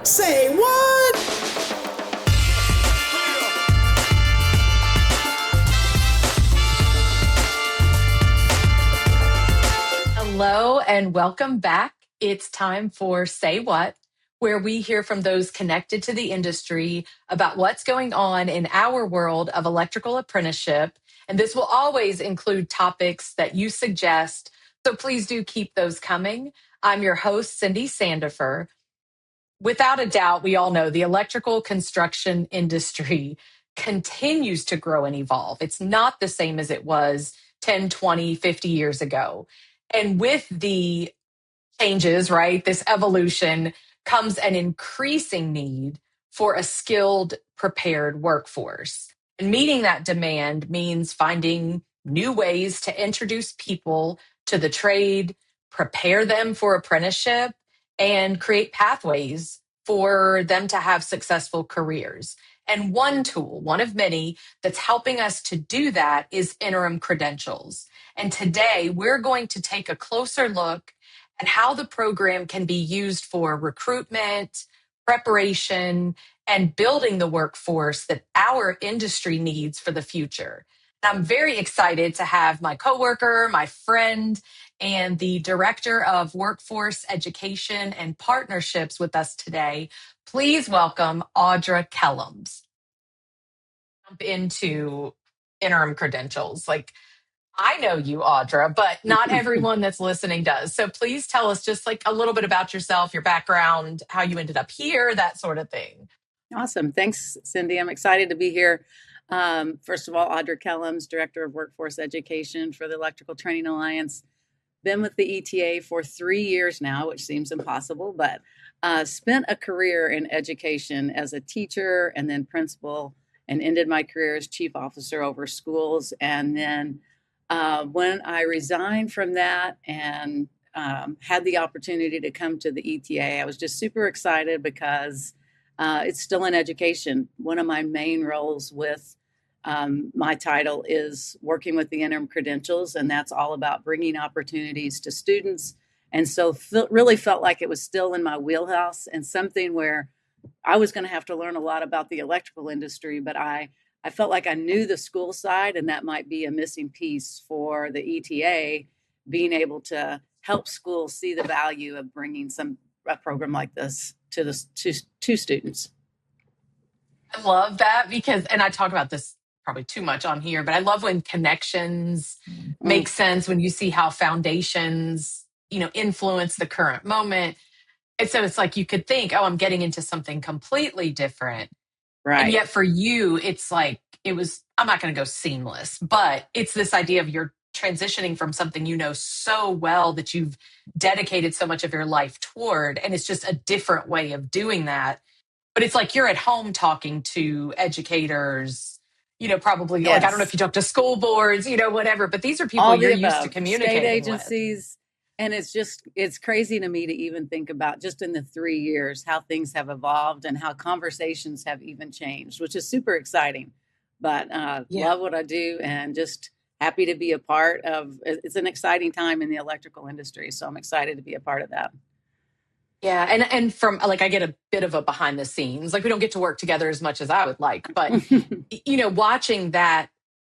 Say what? Hello and welcome back. It's time for Say What, where we hear from those connected to the industry about what's going on in our world of electrical apprenticeship. And this will always include topics that you suggest. So please do keep those coming. I'm your host, Cindy Sandifer. Without a doubt, we all know the electrical construction industry continues to grow and evolve. It's not the same as it was 10, 20, 50 years ago. And with the changes, right, this evolution comes an increasing need for a skilled, prepared workforce. And meeting that demand means finding new ways to introduce people to the trade, prepare them for apprenticeship, and create pathways for them to have successful careers. And one tool, one of many, that's helping us to do that is interim credentials. And today we're going to take a closer look at how the program can be used for recruitment, preparation, and building the workforce that our industry needs for the future. And I'm very excited to have my coworker, my friend, and the Director of Workforce Education and Partnerships with us today. Please welcome Audra Kellums. Jump into interim credentials. Like, I know you, Audra, but not everyone that's listening does. So please tell us just like a little bit about yourself, your background, how you ended up here, that sort of thing. Awesome. Thanks, Cindy. I'm excited to be here. First of all, Audra Kellums, Director of Workforce Education for the Electrical Training Alliance. Been with the ETA for 3 years now, which seems impossible, but spent a career in education as a teacher and then principal, and ended my career as chief officer over schools. And then when I resigned from that and had the opportunity to come to the ETA, I was just super excited because it's still in education. One of my main roles with my title is working with the interim credentials, and that's all about bringing opportunities to students. And so really felt like it was still in my wheelhouse and something where I was going to have to learn a lot about the electrical industry, but I felt like I knew the school side, and that might be a missing piece for the ETA, being able to help schools see the value of bringing a program like this to students. I love that because, and I talk about this probably too much on here, but I love when connections make sense, when you see how foundations, influence the current moment. And so it's like you could think, oh, I'm getting into something completely different. Right. And yet for you, it's like, I'm not going to go seamless, but it's this idea of you're transitioning from something you know so well that you've dedicated so much of your life toward. And it's just a different way of doing that. But it's like you're at home talking to educators, probably Yes. Like, I don't know if you talk to school boards, whatever, but these are people All you're the used to above. communicating State agencies. with. And it's crazy to me to even think about just in the 3 years how things have evolved and how conversations have even changed, which is super exciting. But love what I do and just happy to be a part of. It's an exciting time in the electrical industry, so I'm excited to be a part of that. Yeah, and from like I get a bit of a behind the scenes. Like we don't get to work together as much as I would like, but watching that,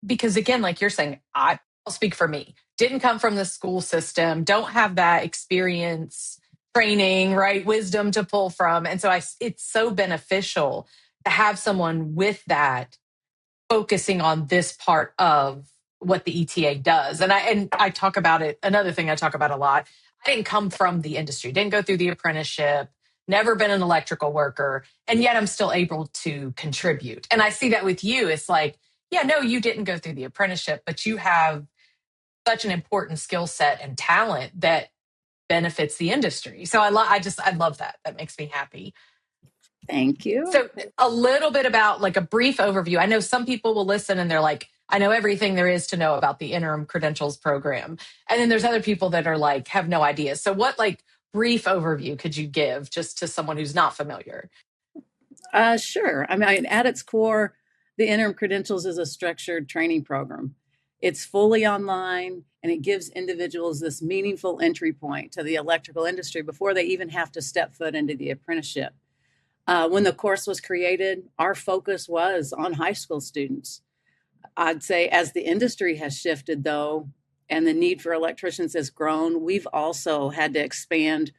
because again, like you're saying, I'll speak for me. Didn't come from the school system, don't have that experience, training, right, wisdom to pull from. And so it's so beneficial to have someone with that focusing on this part of what the ETA does. And I talk about it. Another thing I talk about a lot. I didn't come from the industry, didn't go through the apprenticeship, never been an electrical worker, and yet I'm still able to contribute. And I see that with you. It's like, yeah, no, you didn't go through the apprenticeship, but you have such an important skill set and talent that benefits the industry. So I love that. That makes me happy. Thank you. So a little bit about like a brief overview. I know some people will listen and they're like, I know everything there is to know about the interim credentials program. And then there's other people that are like, have no idea. So what like brief overview could you give just to someone who's not familiar? Sure. I mean, at its core, the interim credentials is a structured training program. It's fully online and it gives individuals this meaningful entry point to the electrical industry before they even have to step foot into the apprenticeship. When the course was created, our focus was on high school students. I'd say as the industry has shifted, though, and the need for electricians has grown, we've also had to expand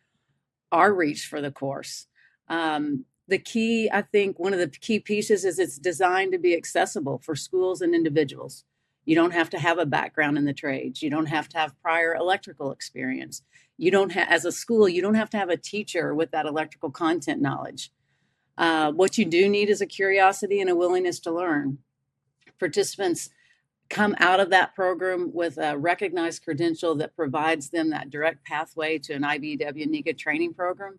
our reach for the course. The key, I think, one of the key pieces is it's designed to be accessible for schools and individuals. You don't have to have a background in the trades. You don't have to have prior electrical experience. You don't have, as a school, you don't have to have a teacher with that electrical content knowledge. What you do need is a curiosity and a willingness to learn. Participants come out of that program with a recognized credential that provides them that direct pathway to an IBEW NECA training program.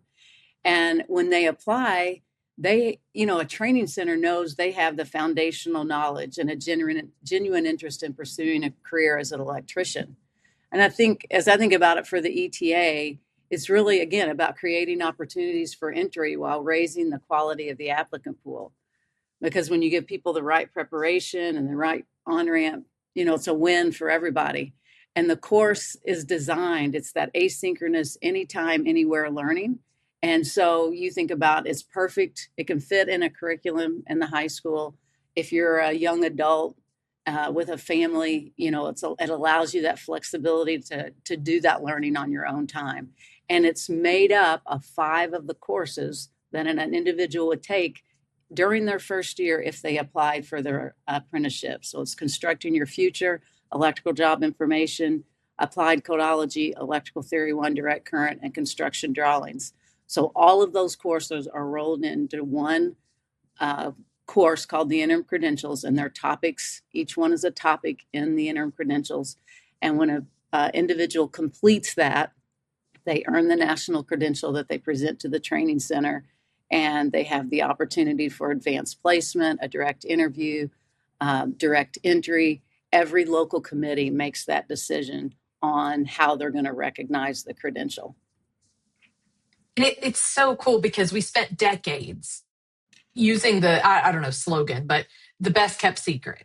And when they apply, a training center knows they have the foundational knowledge and a genuine interest in pursuing a career as an electrician. And I think, as I think about it for the ETA, it's really, again, about creating opportunities for entry while raising the quality of the applicant pool. Because when you give people the right preparation and the right on ramp, it's a win for everybody. And the course is designed, it's that asynchronous, anytime, anywhere learning. And so you think about it's perfect. It can fit in a curriculum in the high school. If you're a young adult with a family, it allows you that flexibility to do that learning on your own time. And it's made up of 5 of the courses that an individual would take during their first year if they applied for their apprenticeship. So it's constructing your future, electrical job information, applied codology, electrical theory 1, direct current, and construction drawings. So all of those courses are rolled into one course called the Interim Credentials, and their topics, each one is a topic in the Interim Credentials. And when an individual completes that, they earn the national credential that they present to the training center, and they have the opportunity for advanced placement, a direct interview, direct entry. Every local committee makes that decision on how they're going to recognize the credential. And it's so cool because we spent decades using the, I don't know, slogan, but the best kept secret.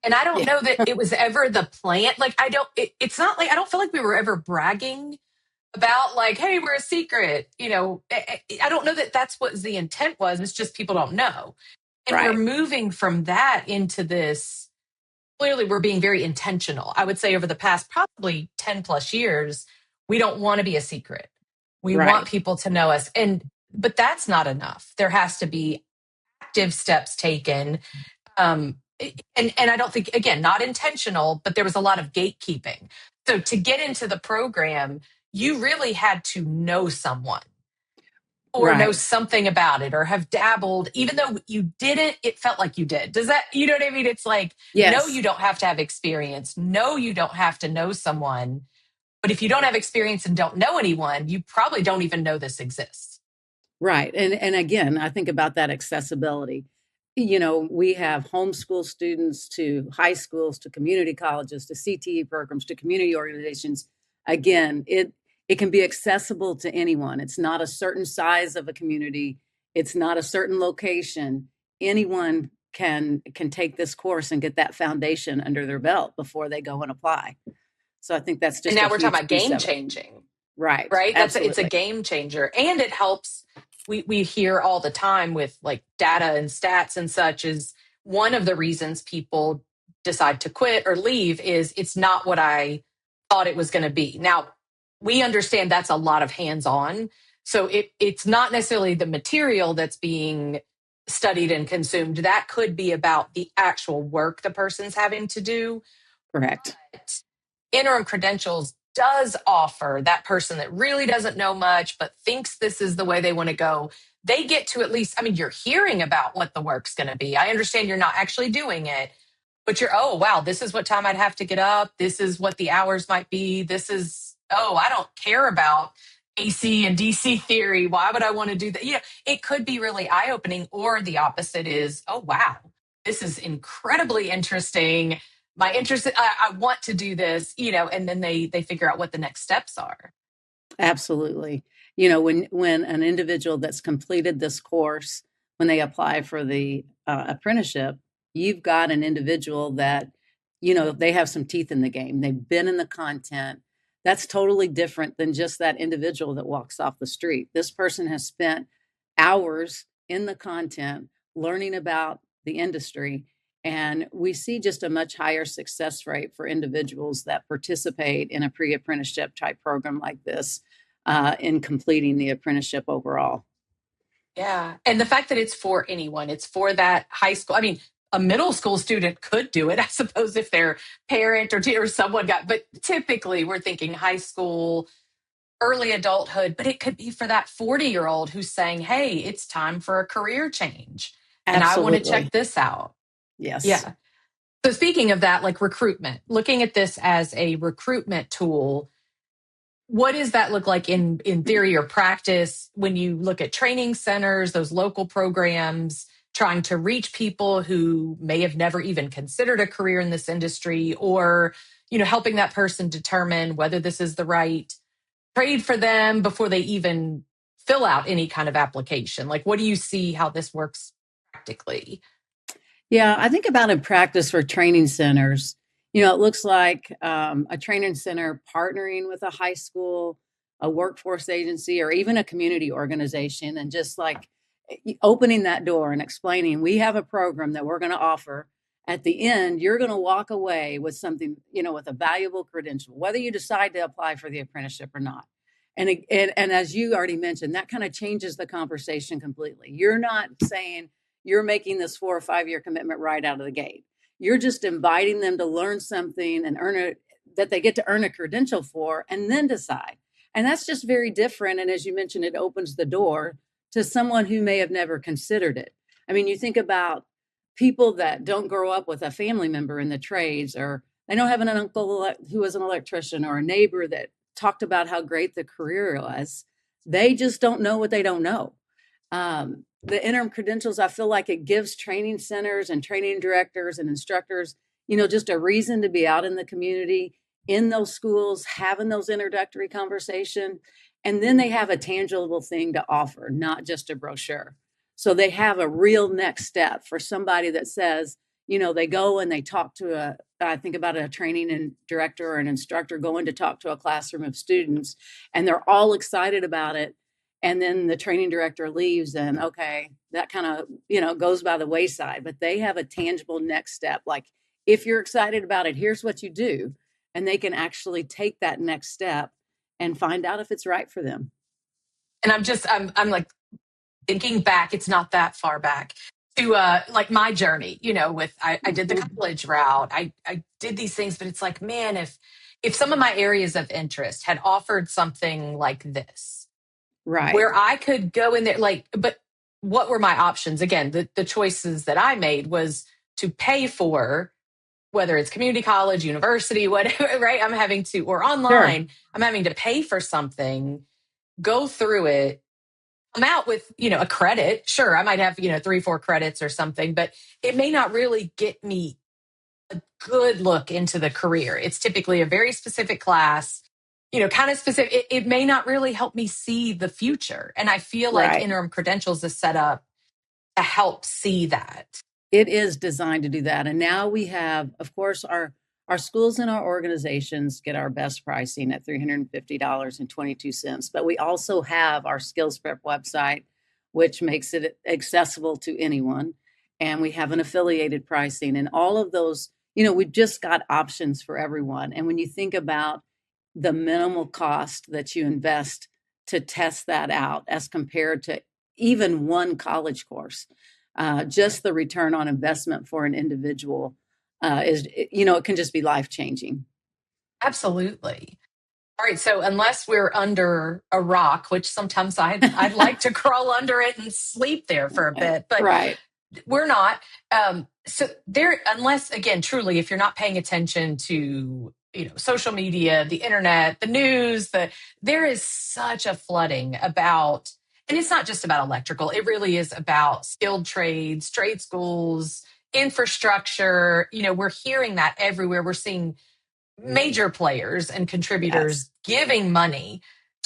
And I don't Yeah, know that it was ever the plan. Like, it's not like, I don't feel like we were ever bragging about like, hey, we're a secret. I don't know that that's what the intent was. It's just people don't know. And we're right, moving from that into this. Clearly, we're being very intentional. I would say over the past probably 10 plus years, we don't want to be a secret. We want right, people to know us. But that's not enough. There has to be active steps taken. And I don't think, again, not intentional, but there was a lot of gatekeeping. So to get into the program, you really had to know someone or know right. something about it or have dabbled, even though you didn't, it felt like you did. Does that, you know what I mean? It's like, no, Yes. you don't have to have experience. No, you don't have to know someone. But if you don't have experience and don't know anyone, you probably don't even know this exists. Right. And again, I think about that accessibility. We have homeschool students to high schools to community colleges to CTE programs to community organizations. Again, it can be accessible to anyone. It's not a certain size of a community. It's not a certain location. Anyone can take this course and get that foundation under their belt before they go and apply. So I think that's And just a now we're talking huge about piece game of it. changing. Right. Right, it's a Absolutely. game changer, and it helps. We hear all the time with like data and stats and such, is one of the reasons people decide to quit or leave is it's not what I thought it was going to be. Now we understand that's a lot of hands on, so it's not necessarily the material that's being studied and consumed. That could be about the actual work the person's having to do. Correct. Interim credentials does offer that person that really doesn't know much but thinks this is the way they want to go. They get to at least, I mean, you're hearing about what the work's going to be. I understand you're not actually doing it, but you're, oh, wow, this is what time I'd have to get up. This is what the hours might be. This is, oh, I don't care about AC and DC theory. Why would I want to do that? It could be really eye opening, or the opposite is, oh, wow, this is incredibly interesting. My interest, I want to do this, and then they figure out what the next steps are. Absolutely. When an individual that's completed this course, when they apply for the apprenticeship, you've got an individual that, they have some teeth in the game. They've been in the content. That's totally different than just that individual that walks off the street. This person has spent hours in the content, learning about the industry. And we see just a much higher success rate for individuals that participate in a pre-apprenticeship type program like this in completing the apprenticeship overall. Yeah. And the fact that it's for anyone, it's for that high school. I mean, a middle school student could do it, I suppose, if their parent or someone got, but typically we're thinking high school, early adulthood, but it could be for that 40-year-old who's saying, hey, it's time for a career change and I want to check Absolutely. this out. Yes. Yeah. So speaking of that, like recruitment, looking at this as a recruitment tool, what does that look like in theory or practice when you look at training centers, those local programs, trying to reach people who may have never even considered a career in this industry, or helping that person determine whether this is the right trade for them before they even fill out any kind of application? Like, what do you see how this works practically? Yeah, I think about in practice for training centers, it looks like a training center partnering with a high school, a workforce agency, or even a community organization, and just like opening that door and explaining, we have a program that we're going to offer. At the end, you're going to walk away with something, with a valuable credential, whether you decide to apply for the apprenticeship or not. And as you already mentioned, that kind of changes the conversation completely. You're not saying, you're making this 4 or 5 year commitment right out of the gate. You're just inviting them to learn something and that they get to earn a credential for and then decide. And that's just very different. And as you mentioned, it opens the door to someone who may have never considered it. I mean, you think about people that don't grow up with a family member in the trades, or they don't have an uncle who was an electrician, or a neighbor that talked about how great the career was. They just don't know what they don't know. The interim credentials, I feel like it gives training centers and training directors and instructors, just a reason to be out in the community, in those schools, having those introductory conversation. And then they have a tangible thing to offer, not just a brochure. So they have a real next step for somebody that says, they go and they talk to I think about a training and director or an instructor going to talk to a classroom of students, and they're all excited about it. And then the training director leaves, and okay, that kind of goes by the wayside. But they have a tangible next step, like, if you're excited about it, here's what you do. And they can actually take that next step and find out if it's right for them. And I'm like thinking back, it's not that far back to like my journey, with I did the college route. I did these things, but it's like, man, if some of my areas of interest had offered something like this, Right. where I could go in there, like, but what were my options? Again, the choices that I made was to pay for, whether it's community college, university, whatever, right? Or Sure. online, I'm having to pay for something, go through it. I'm out with, a credit. Sure, I might have, 3, 4 credits or something, but it may not really get me a good look into the career. It's typically a very specific class, kind of specific. It may not really help me see the future. And I feel like Right. interim credentials is set up to help see that. It is designed to do that. And now we have, of course, our schools and our organizations get our best pricing at $350.22. But we also have our skills prep website, which makes it accessible to anyone. And we have an affiliated pricing, and all of those, we've just got options for everyone. And when you think about the minimal cost that you invest to test that out as compared to even one college course, just the return on investment for an individual is, it can just be life changing. Absolutely. All right. So unless we're under a rock, which sometimes I'd like to crawl under it and sleep there for a bit, but Right. we're not. So there, unless again, truly, if you're not paying attention to social media, the internet, the news, there is such a flooding about, and it's not just about electrical. It really is about skilled trades, trade schools, infrastructure. We're hearing that everywhere. We're seeing major players and Yes. contributors giving money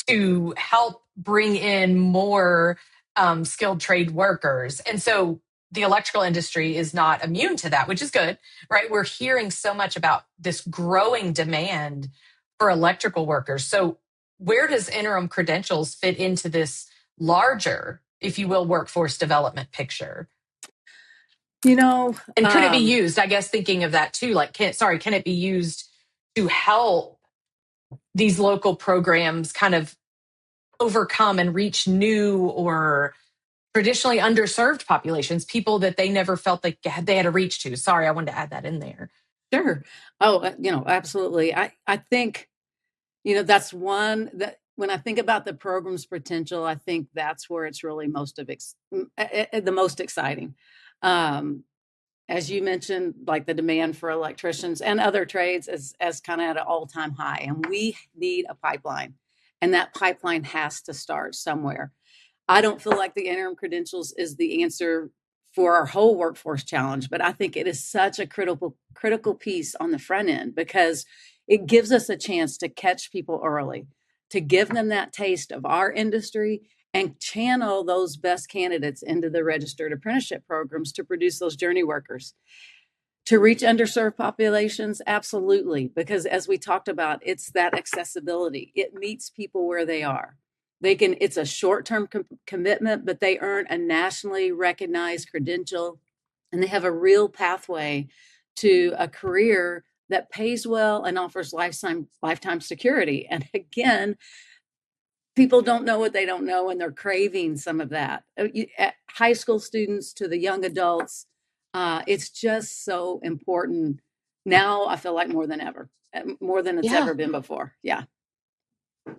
to help bring in more skilled trade workers. And so the electrical industry is not immune to that, which is good, right? We're hearing so much about this growing demand for electrical workers. So where does interim credentials fit into this larger if you will, workforce development picture? You know, And could it be used? I guess thinking of that too, like, can it be used to help these local programs kind of overcome and reach new or traditionally underserved populations, people that they never felt like they had to reach to? Sorry, I wanted to add that in there. sure. Oh, absolutely. I think, that's one that when I think about the program's potential, I think that's where it's really the most exciting. Um, as you mentioned, like the demand for electricians and other trades as kind of at an all-time high, and we need a pipeline, and that pipeline has to start somewhere. I don't feel like the interim credentials is the answer for our whole workforce challenge, but I think it is such a critical piece on the front end because it gives us a chance to catch people early, to give them that taste of our industry and channel those best candidates into the registered apprenticeship programs to produce those journey workers. To reach underserved populations, absolutely, because as we talked about, it's that accessibility. It meets people where they are. It's a short-term commitment, but they earn a nationally recognized credential and they have a real pathway to a career that pays well and offers lifetime security. And again, people don't know what they don't know, and they're craving some of that. High school students to the young adults, it's just so important now. I feel like more than ever, more than it's Yeah. ever been before. Yeah.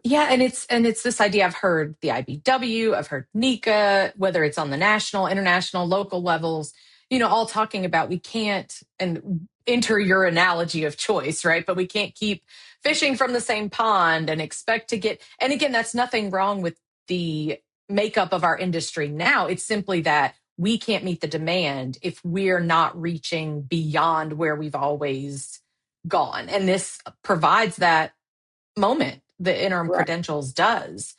Yeah, and it's this idea. I've heard the IBW, I've heard NICA, whether it's on the national, international, local levels, all talking about we can't, and enter your analogy of choice, right? But we can't keep fishing from the same pond and expect to get, and again, that's nothing wrong with the makeup of our industry now. It's simply that we can't meet the demand if we're not reaching beyond where we've always gone. And this provides that moment, the interim Right. credentials does.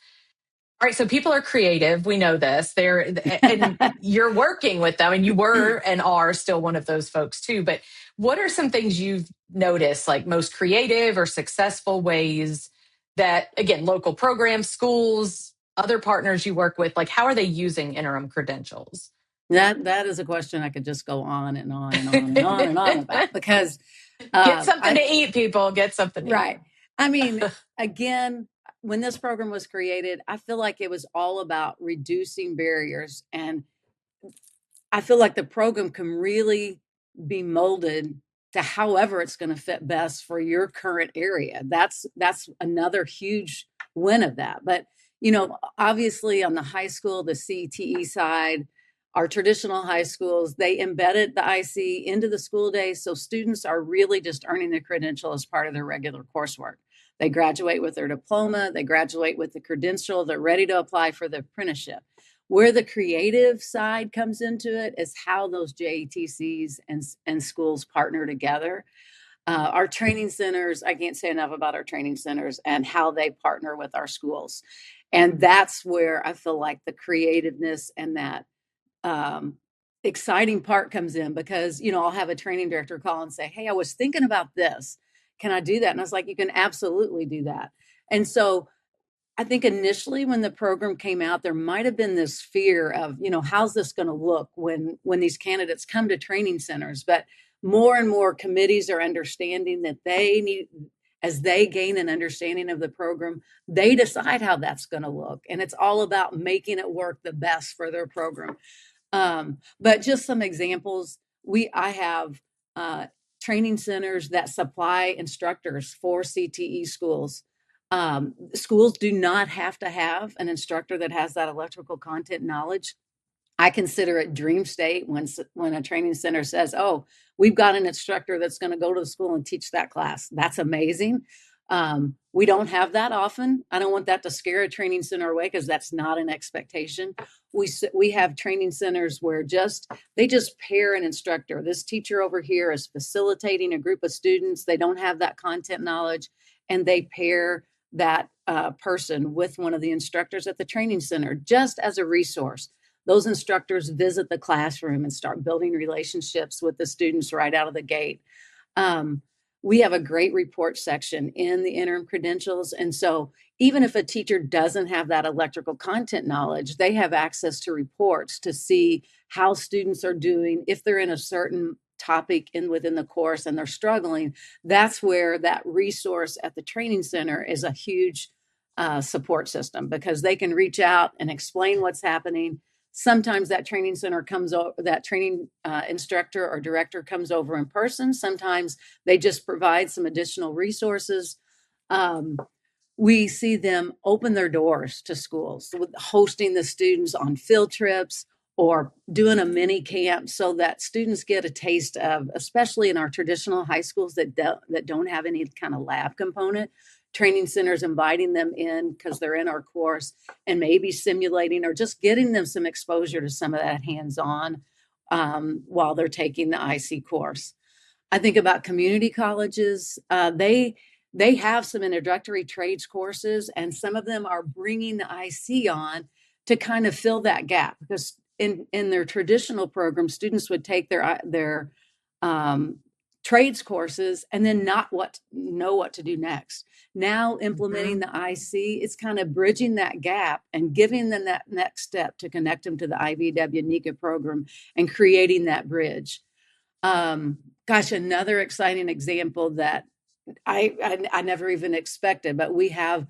All right, so people are creative. We know this. And you're working with them, and you were and are still one of those folks too. But what are some things you've noticed, like most creative or successful ways that, again, local programs, schools, other partners you work with, like how are they using interim credentials? That is a question I could just go on and on and on and on and on about because Get something I to eat, people. Get something to eat. right. I mean, again, when this program was created, I feel like it was all about reducing barriers, and I feel like the program can really be molded to however it's going to fit best for your current area. That's another huge win of that. But obviously on the high school, the CTE side, our traditional high schools, they embedded the IC into the school day, so students are really just earning their credential as part of their regular coursework. They graduate with their diploma, they graduate with the credential, they're ready to apply for the apprenticeship. Where the creative side comes into it is how those JETCs and schools partner together. Our training centers, I can't say enough about our training centers and how they partner with our schools. And that's where I feel like the creativeness and that exciting part comes in because, I'll have a training director call and say, hey, I was thinking about this. Can I do that? And I was like, you can absolutely do that. And so I think initially when the program came out, there might have been this fear of, how's this going to look when these candidates come to training centers? But more and more committees are understanding that they need, as they gain an understanding of the program, they decide how that's going to look. And it's all about making it work the best for their program. But just some examples, I have training centers that supply instructors for CTE schools. Schools do not have to have an instructor that has that electrical content knowledge. I consider it dream state when a training center says, "Oh, we've got an instructor that's going to go to the school and teach that class." That's amazing. We don't have that often. I don't want that to scare a training center away because that's not an expectation. We have training centers where they just pair an instructor. This teacher over here is facilitating a group of students. They don't have that content knowledge, and they pair that person with one of the instructors at the training center just as a resource. Those instructors visit the classroom and start building relationships with the students right out of the gate. Um, we have a great report section in the interim credentials. And so even if a teacher doesn't have that electrical content knowledge, they have access to reports to see how students are doing. If they're in a certain topic within the course and they're struggling, that's where that resource at the training center is a huge support system, because they can reach out and explain what's happening. Sometimes that training center comes over, that training instructor or director comes over in person. Sometimes they just provide some additional resources. We see them open their doors to schools, hosting the students on field trips or doing a mini camp, so that students get a taste of, especially in our traditional high schools that don't have any kind of lab component, training centers inviting them in because they're in our course and maybe simulating or just getting them some exposure to some of that hands-on while they're taking the IC course. I think about community colleges. They have some introductory trades courses, and some of them are bringing the IC on to kind of fill that gap, because in their traditional program, students would take their trades courses and then not know what to do next. Now implementing the IC, it's kind of bridging that gap and giving them that next step to connect them to the IVW NICA program and creating that bridge. Gosh, another exciting example that I never even expected, but we have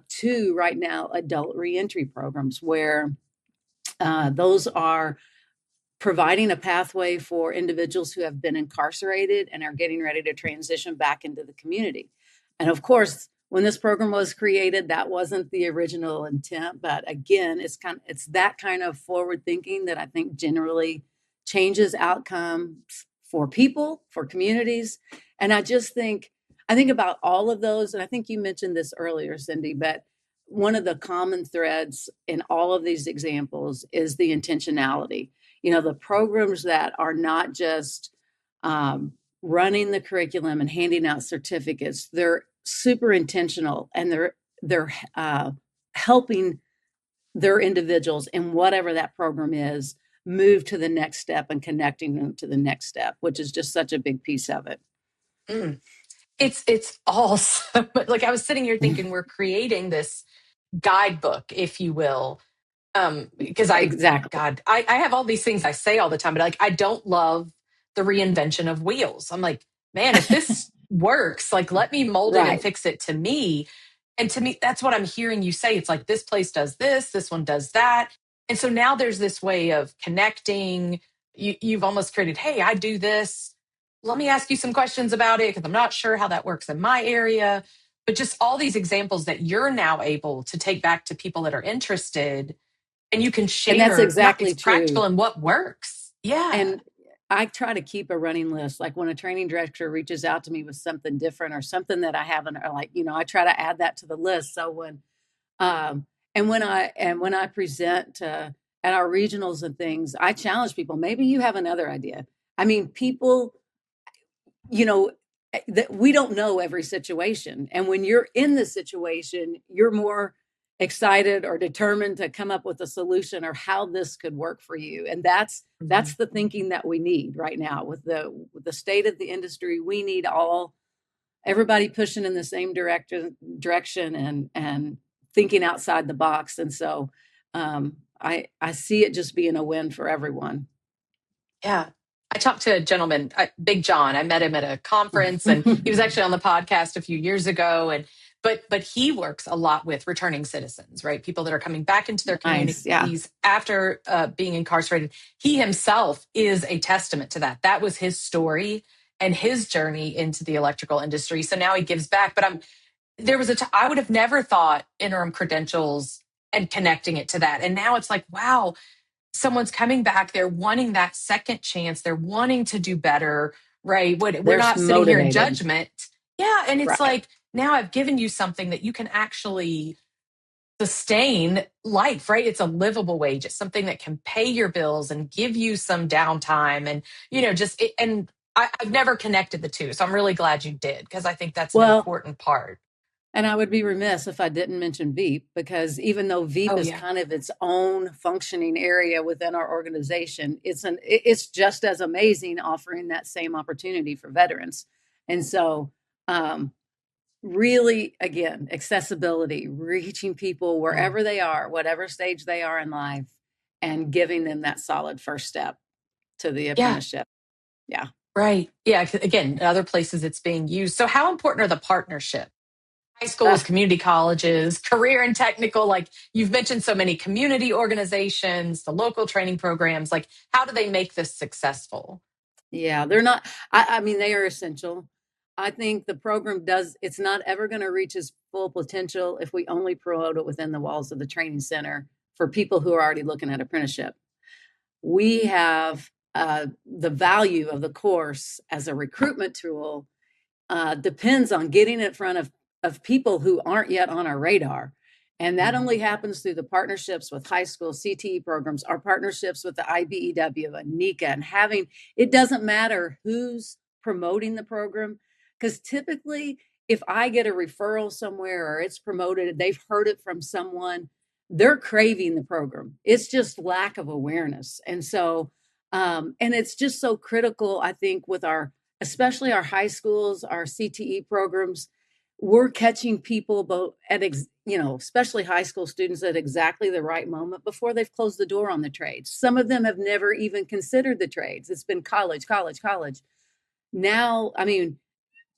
two right now adult reentry programs where those are providing a pathway for individuals who have been incarcerated and are getting ready to transition back into the community. And of course, when this program was created, that wasn't the original intent, but again, it's that kind of forward thinking that I think generally changes outcomes for people, for communities. And I think about all of those, and I think you mentioned this earlier, Cindy, but one of the common threads in all of these examples is the intentionality. The programs that are not just running the curriculum and handing out certificates, they're super intentional, and they're helping their individuals in whatever that program is move to the next step and connecting them to the next step, which is just such a big piece of it. It's awesome. Like, I was sitting here thinking, we're creating this guidebook, if you will, because Exactly. I have all these things I say all the time, but like, I don't love the reinvention of wheels. I'm like, man, if this works, like, let me mold it and Right. fix it to me. And to me, that's what I'm hearing you say. It's like, this place does this one does that. And so now there's this way of connecting. You've almost created, hey, I do this. Let me ask you some questions about it, because I'm not sure how that works in my area. But just all these examples that you're now able to take back to people that are interested, and you can And that's share, not, it's exactly practical true. and what works. Yeah. And I try to keep a running list. Like when a training director reaches out to me with something different or something that I haven't, or like, I try to add that to the list. So um, when I present at our regionals and things, I challenge people. Maybe you have another idea. I mean, people, you know, that we don't know every situation. And when you're in the situation, you're more excited or determined to come up with a solution or how this could work for you. And that's the thinking that we need right now with the state of the industry. We need everybody pushing in the same direction and thinking outside the box. And so I see it just being a win for everyone. Yeah. I talked to a gentleman, Big John. I met him at a conference, and he was actually on the podcast a few years ago. And but he works a lot with returning citizens, right? People that are coming back into their Nice. Yeah. communities after being incarcerated. He himself is a testament to that. That was his story and his journey into the electrical industry. So now he gives back. But I would have never thought interim credentials and connecting it to that. And now it's like, wow, someone's coming back, they're wanting that second chance, they're wanting to do better, right? We're They're not sitting here in motivated. judgment. Yeah. And it's Right. like, now I've given you something that you can actually sustain life, right? It's a livable wage. It's something that can pay your bills and give you some downtime. And, I've never connected the two. So I'm really glad you did, because I think that's an Well, important part. and I would be remiss if I didn't mention Veep, because even though Veep Oh, is yeah. kind of its own functioning area within our organization, it's just as amazing, offering that same opportunity for veterans. And so, really, again, accessibility, reaching people Mm. wherever they are, whatever stage they are in life, and giving them that solid first step to the Yeah, apprenticeship. Yeah. right. Yeah, 'cause again, other places it's being used. So, how important are the partnerships? High schools, Uh, community colleges, career and technical, like you've mentioned so many community organizations, the local training programs, like how do they make this successful? yeah, they're not, I mean, they are essential. I think the program does, it's not ever going to reach its full potential if we only promote it within the walls of the training center for people who are already looking at apprenticeship. We have the value of the course as a recruitment tool depends on getting in front of people who aren't yet on our radar. And that only happens through the partnerships with high school CTE programs, our partnerships with the IBEW and NECA, and having, it doesn't matter who's promoting the program, because typically if I get a referral somewhere or it's promoted, they've heard it from someone, they're craving the program. It's just lack of awareness. And so, and it's just so critical, I think, with our, especially our high schools, our CTE programs, we're catching people both at, especially high school students at exactly the right moment before they've closed the door on the trades. Some of them have never even considered the trades. It's been college, college, college. Now, I mean,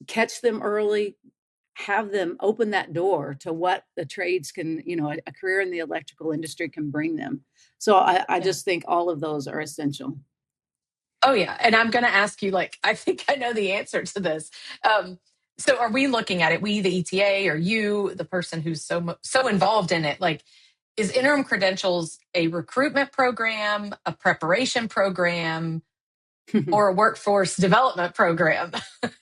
catch them early, have them open that door to what the trades can, a career in the electrical industry can bring them. So I Yeah. just think all of those are essential. Oh yeah, and I'm going to ask you like I think I know the answer to this. Um, so are we looking at it, we the ETA or you the person who's so involved in it, like is interim credentials a recruitment program, a preparation program, or a workforce development program?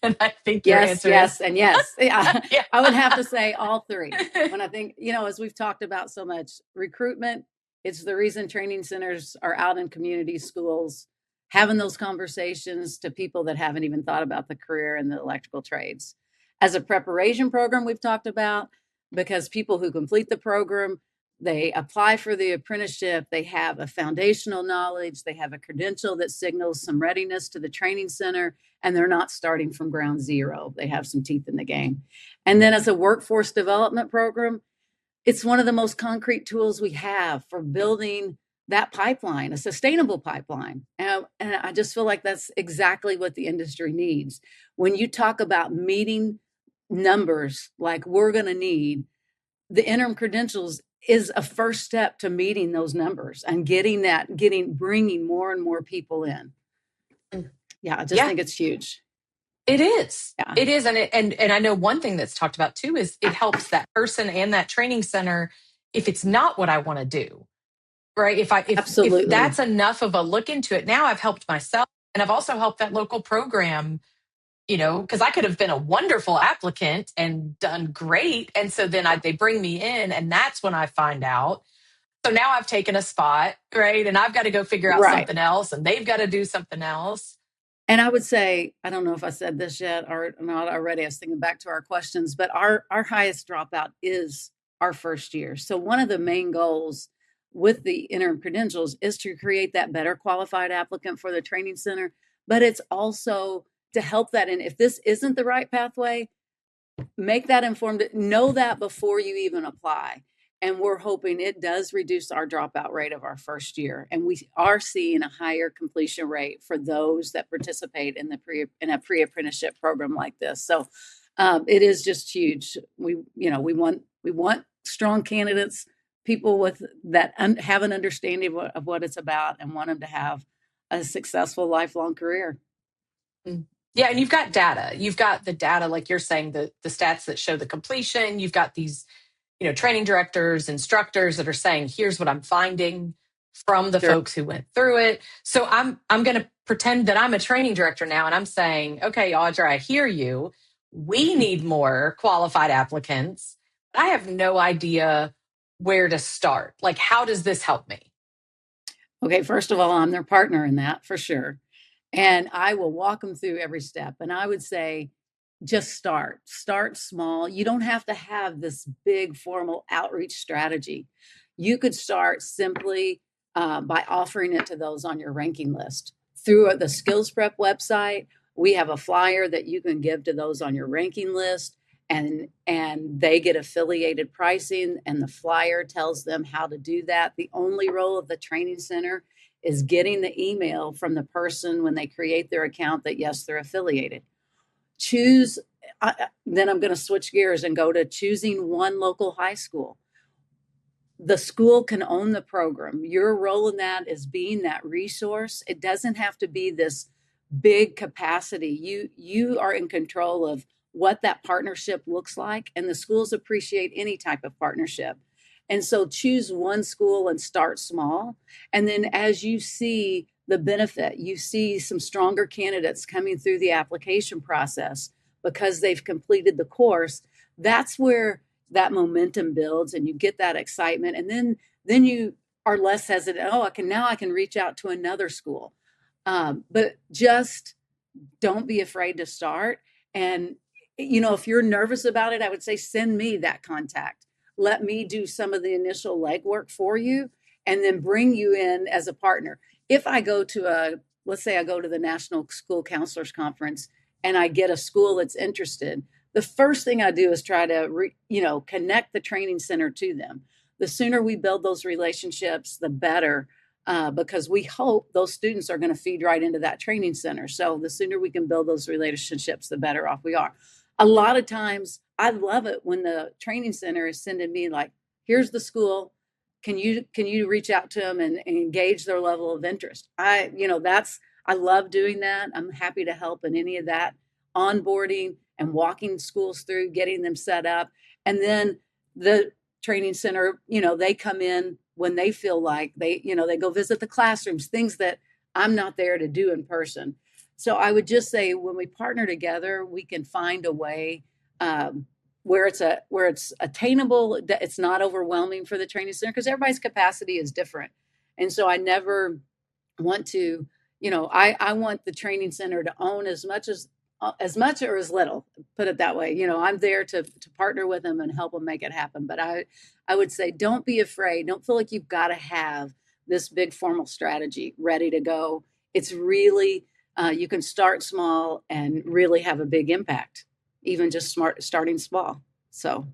And I think your Yes, answer is yes, and yes. Yeah, yeah. I would have to say all three. When I think, as we've talked about so much, recruitment, it's the reason training centers are out in community schools, having those conversations to people that haven't even thought about the career in the electrical trades. As a preparation program, we've talked about, because people who complete the program, they apply for the apprenticeship, they have a foundational knowledge, they have a credential that signals some readiness to the training center, and they're not starting from ground zero. They have some teeth in the game. And then as a workforce development program, it's one of the most concrete tools we have for building that pipeline, a sustainable pipeline. And I just feel like that's exactly what the industry needs. When you talk about meeting numbers like we're going to need, the interim credentials is a first step to meeting those numbers and bringing more and more people in. Yeah, I just Yeah, think it's huge. it is. Yeah. It is, and I know one thing that's talked about too is it helps that person and that training center if it's not what I want to do, right? If Absolutely. that's enough of a look into it, now I've helped myself and I've also helped that local program, because I could have been a wonderful applicant and done great, and so then they bring me in, and that's when I find out. So now I've taken a spot, right, and I've got to go figure out Right. something else, and they've got to do something else. And I would say, I don't know if I said this yet or not already. I was thinking back to our questions, but our highest dropout is our first year. So one of the main goals with the interim credentials is to create that better qualified applicant for the training center, but it's also to help that. And if this isn't the right pathway, make that informed, know that before you even apply. And we're hoping it does reduce our dropout rate of our first year. And we are seeing a higher completion rate for those that participate in a pre-apprenticeship program like this. So it is just huge. We want strong candidates, people with that have an understanding of what it's about, and want them to have a successful lifelong career. Mm. Yeah, and you've got data. You've got the data, like you're saying, the stats that show the completion. You've got these, training directors, instructors that are saying, here's what I'm finding from the Sure. folks who went through it. So I'm going to pretend that I'm a training director now, and I'm saying, okay, Audra, I hear you. We need more qualified applicants. I have no idea where to start. Like, how does this help me? Okay, first of all, I'm their partner in that for sure. And I will walk them through every step. And I would say, just start small. You don't have to have this big formal outreach strategy. You could start simply by offering it to those on your ranking list through the skills prep website, We have a flyer that you can give to those on your ranking list, and they get affiliated pricing, and the flyer tells them how to do that. The only role of the training center is getting the email from the person when they create their account that yes, they're affiliated. Choose Then I'm going to switch gears and go to choosing one local high school. The school can own the program. Your role in that is being that resource. It doesn't have to be this big capacity. You are in control of what that partnership looks like, and the schools appreciate any type of partnership. And so choose one school and start small. And then as you see the benefit, you see some stronger candidates coming through the application process because they've completed the course. That's where that momentum builds and you get that excitement, and then you are less hesitant. Oh, I can reach out to another school. But just don't be afraid to start. And if you're nervous about it, I would say send me that contact. Let me do some of the initial legwork for you, and then bring you in as a partner. If I go to let's say I go to the National School Counselors Conference and I get a school that's interested, the first thing I do is try to connect the training center to them. The sooner we build those relationships, the better, because we hope those students are going to feed right into that training center. So the sooner we can build those relationships, the better off we are. A lot of times, I love it when the training center is sending me like, "Here's the school. Can you reach out to them and engage their level of interest?" I love doing that. I'm happy to help in any of that onboarding and walking schools through, getting them set up. And then the training center, they come in when they feel like they go visit the classrooms, things that I'm not there to do in person. So I would just say when we partner together, we can find a way where it's attainable, that it's not overwhelming for the training center, because everybody's capacity is different. And so I never want to, I want the training center to own as much or as little, put it that way. I'm there to partner with them and help them make it happen. But I would say, don't be afraid. Don't feel like you've got to have this big formal strategy ready to go. It's really, you can start small and really have a big impact, even just starting small. So,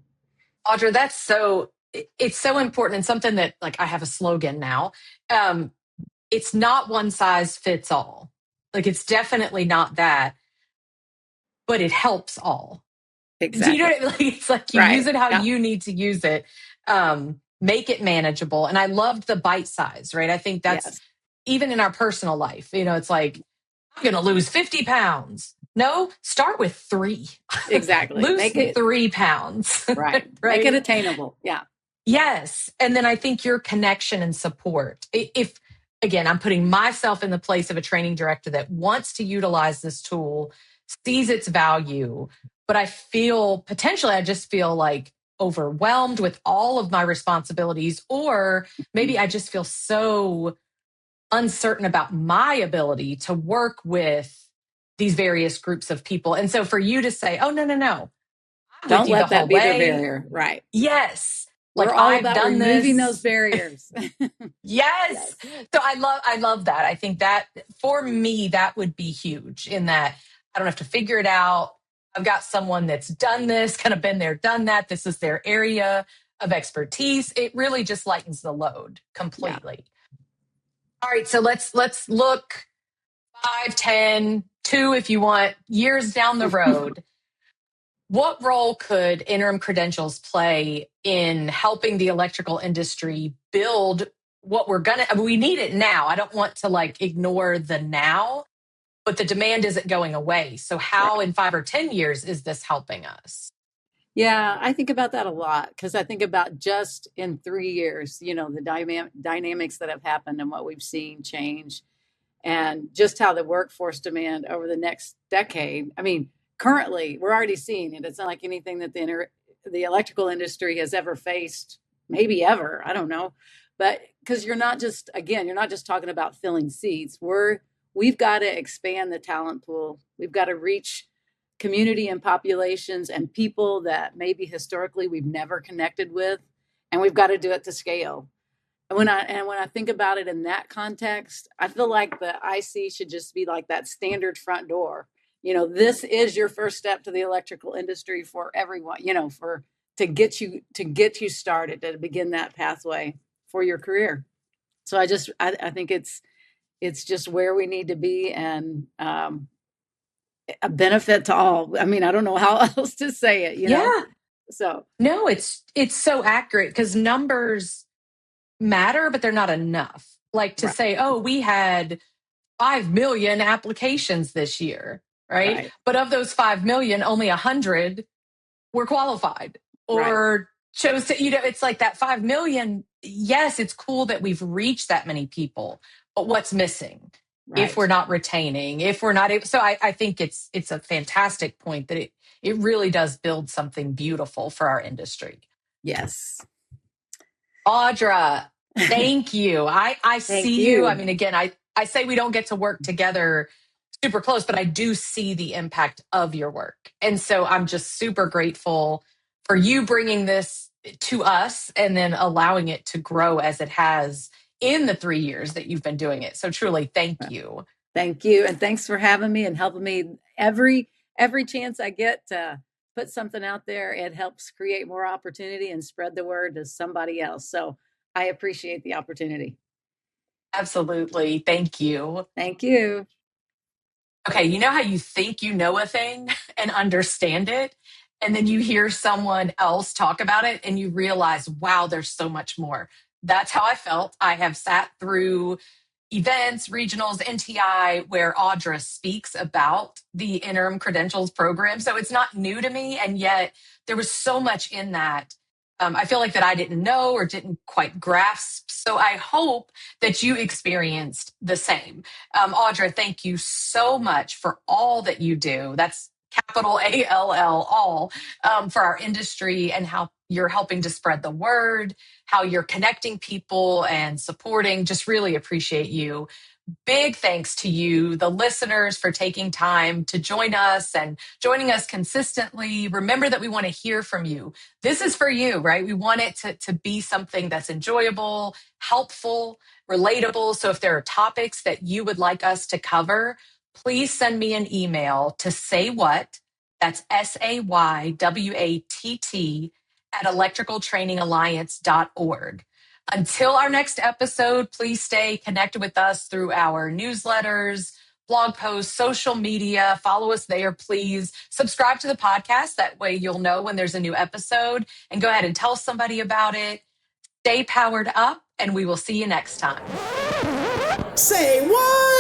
Audra, it's so important, and something that, like, I have a slogan now. It's not one size fits all. Like, it's definitely not that, but it helps all. Do you know exactly. what I mean? Like, it's like you use Right. it how Yeah. you need to use it. Make it manageable. And I loved the bite size, right? I think that's Yes. even in our personal life, it's like, I'm going to lose 50 pounds. No, start with 3. Exactly. Lose Make it 3 pounds, right. Make it right? attainable. Yeah. Yes. And then I think your connection and support. If, again, I'm putting myself in the place of a training director that wants to utilize this tool, sees its value, but I just feel like overwhelmed with all of my responsibilities, or maybe I just feel so uncertain about my ability to work with these various groups of people. And so for you to say, "Oh, no, no, no, I'm with Don't you the let that whole be their way." barrier. Right. Yes. We're Like, all I've about done removing those this. barriers. Yes. Yes. So I love that. I think that for me, that would be huge, in that I don't have to figure it out. I've got someone that's done this, kind of been there, done that. This is their area of expertise. It really just lightens the load Yeah. completely. All right. So let's look 5, 10, 2, if you want, years down the road. What role could interim credentials play in helping the electrical industry build what we need it now. I don't want to like ignore the now, but the demand isn't going away. So how Right. in 5 or 10 years is this helping us? Yeah, I think about that a lot because I think about just in 3 years, the dynamics that have happened and what we've seen change, and just how the workforce demand over the next decade. I mean, currently we're already seeing it. It's not like anything that the electrical industry has ever faced, maybe ever. I don't know, but because you're not just talking about filling seats. We've got to expand the talent pool. We've got to reach community and populations and people that maybe historically we've never connected with, and we've got to do it to scale. And when I think about it in that context, I feel like the IC should just be like that standard front door. this is your first step to the electrical industry for everyone, to get you started, to begin that pathway for your career. So I think it's just where we need to be, and a benefit to all. I mean, I don't know how else to say it, Yeah. So No, it's so accurate because numbers matter, but they're not enough. Like to right, say, oh, we had 5 million applications this year, right? right, But of those 5 million, only 100 were qualified right, or chose to, it's like that 5 million. Yes, it's cool that we've reached that many people, but what's missing if we're right. not retaining, if we're not able? So I think it's a fantastic point that it really does build something beautiful for our industry. Yes. Audra, thank you. I Thank see you. I you. mean, again, I say we don't get to work together super close, but I do see the impact of your work. And so I'm just super grateful for you bringing this to us and then allowing it to grow as it has in the 3 years that you've been doing it. So truly, thank you. Thank you, and thanks for having me and helping me every chance I get to put something out there. It helps create more opportunity and spread the word to somebody else. So I appreciate the opportunity. Absolutely. Thank you. Thank you. Okay, you know how you think you know a thing and understand it, and then you hear someone else talk about it and you realize, wow, there's so much more. That's how I felt. I have sat through events, regionals, NTI, where Audra speaks about the interim credentials program. So it's not new to me. And yet there was so much in that. I feel like that I didn't know or didn't quite grasp. So I hope that you experienced the same. Audra, thank you so much for all that you do. That's capital all, for our industry and how you're helping to spread the word, how you're connecting people and supporting. Just really appreciate you. Big thanks to you, the listeners, for taking time to join us and joining us consistently. Remember that we want to hear from you. This is for you, right? We want it to be something that's enjoyable, helpful, relatable. So if there are topics that you would like us to cover, please send me an email to saywhat, that's SAYWATT, at electricaltrainingalliance.org. Until our next episode, please stay connected with us through our newsletters, blog posts, social media. Follow us there, please. Subscribe to the podcast. That way you'll know when there's a new episode, and go ahead and tell somebody about it. Stay powered up, and we will see you next time. Say what?